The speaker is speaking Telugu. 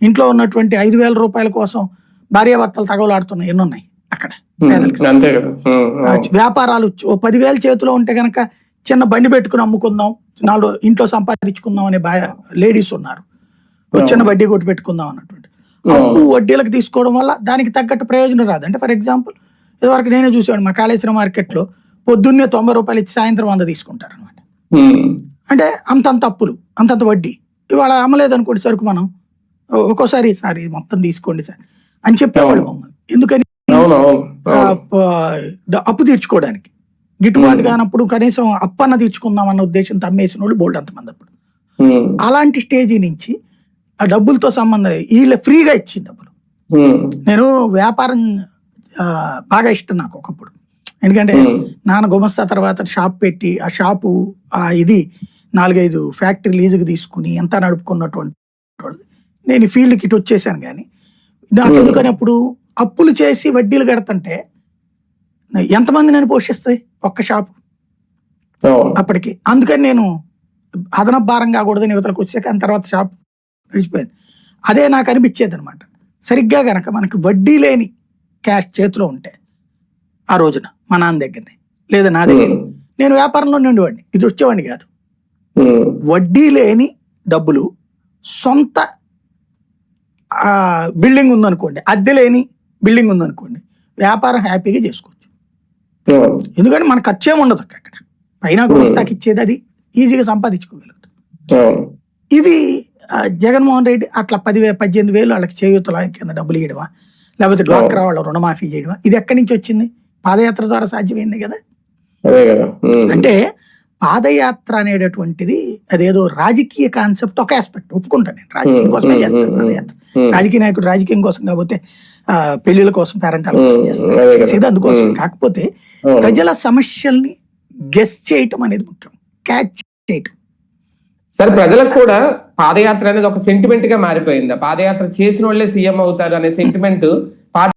ఇంట్లో ఉన్నటువంటి 5,000 రూపాయల కోసం భార్యాభర్తలు తగవలాడుతున్నాయి ఎన్నున్నాయి అక్కడ పేదలకి. వ్యాపారాలు 10,000 చేతిలో ఉంటే కనుక చిన్న బండి పెట్టుకుని అమ్ముకుందాం, 4 ఇంట్లో సంపాదించుకుందాం అనే లేడీస్ ఉన్నారు. చిన్న వడ్డీ కొట్టి పెట్టుకుందాం అన్నటువంటి. అప్పు వడ్డీలకు తీసుకోవడం వల్ల దానికి తగ్గట్టు ప్రయోజనం రాదు. అంటే ఫర్ ఎగ్జాంపుల్ ఇదివరకు నేనే చూసాను మా కాళేశ్వరం మార్కెట్లో పొద్దున్నే 90 రూపాయలు ఇచ్చి సాయంత్రం 100 తీసుకుంటారు అనమాట. అంటే అంతంత అప్పులు, అంతంత వడ్డీ. ఇవాళ అమ్మలేదు అనుకోండి సరుకు, మనం ఒక్కోసారి సార్ మొత్తం తీసుకోండి సార్ అని చెప్పేవాళ్ళు మమ్మల్ని. ఎందుకని? అప్పు తీర్చుకోవడానికి. గిట్టుబాటు కానప్పుడు కనీసం అప్పన్న తీర్చుకుందాం అన్న ఉద్దేశంతో అమ్మేసిన వాళ్ళు బోల్డ్ అంతమంది. అప్పుడు అలాంటి స్టేజీ నుంచి ఆ డబ్బులతో సంబంధం వీళ్ళ ఫ్రీగా ఇచ్చింది డబ్బులు. నేను వ్యాపారం బాగా ఇష్టం నాకు ఒకప్పుడు. ఎందుకంటే నాన్న గుమస్తా తర్వాత షాప్ పెట్టి ఆ షాపు ఇది 4-5 ఫ్యాక్టరీ లీజుకి తీసుకుని ఎంత నడుపుకున్నటువంటి నేను ఈ ఫీల్డ్కి ఇటు వచ్చేసాను. కానీ నాకు ఎందుకని అప్పుడు అప్పులు చేసి వడ్డీలు కడుతుంటే ఎంతమంది నేను పోషిస్తాయి ఒక్క షాపు అప్పటికి. అందుకని నేను అదనపు భారం కాకూడదని యువతలకు వచ్చాక దాని తర్వాత షాప్ నడిచిపోయింది. అదే నాకు అనిపించేది అనమాట. సరిగ్గా కనుక మనకి వడ్డీ లేని క్యాష్ చేతిలో ఉంటే ఆ రోజున మా నాన్న దగ్గరనే లేదా నా దగ్గర, నేను వ్యాపారంలో ఉండేవాడిని, ఇది వచ్చేవాడిని కాదు. వడ్డీ లేని డబ్బులు, సొంత బిల్డింగ్ ఉందనుకోండి, అద్దె లేని బిల్డింగ్ ఉందనుకోండి, వ్యాపారం హ్యాపీగా చేసుకోవచ్చు. ఎందుకంటే మన ఖర్చేం ఉండదు అక్కడ. పైన గుమస్తాకి ఇచ్చేది అది ఈజీగా సంపాదించుకోగలుగుతాం. ఇది జగన్మోహన్ రెడ్డి అట్లా 10,000-18,000 వాళ్ళకి చేయూతల కింద డబ్బులు ఇవ్వడమా, లేకపోతే డ్వాక్రా వాళ్ళ రుణమాఫీ చేయడమా, ఇది ఎక్కడి నుంచి వచ్చింది? పాదయాత్ర ద్వారా సాధ్యమైంది కదా. అంటే పాదయాత్ర అనేటటువంటిది అదేదో రాజకీయ కాన్సెప్ట్ ఒక ఆస్పెక్ట్ ఒప్పుకుంటాను నేను. రాజకీయం కోసమే చేస్తాను పాదయాత్ర. రాజకీయ నాయకుడు రాజకీయం కోసం కాకపోతే పెళ్లిళ్ళ కోసం, పేరెంటాల కోసం చేస్తాను, చేసేది అందుకోసం. కాకపోతే ప్రజల సమస్యల్ని గెస్ చేయటం అనేది ముఖ్యం, క్యాచ్ చేయటం. సరే, ప్రజలకు కూడా పాదయాత్ర అనేది ఒక సెంటిమెంట్ గా మారిపోయింది. పాదయాత్ర చేసిన వాళ్ళే సీఎం అవుతారు అనే సెంటిమెంట్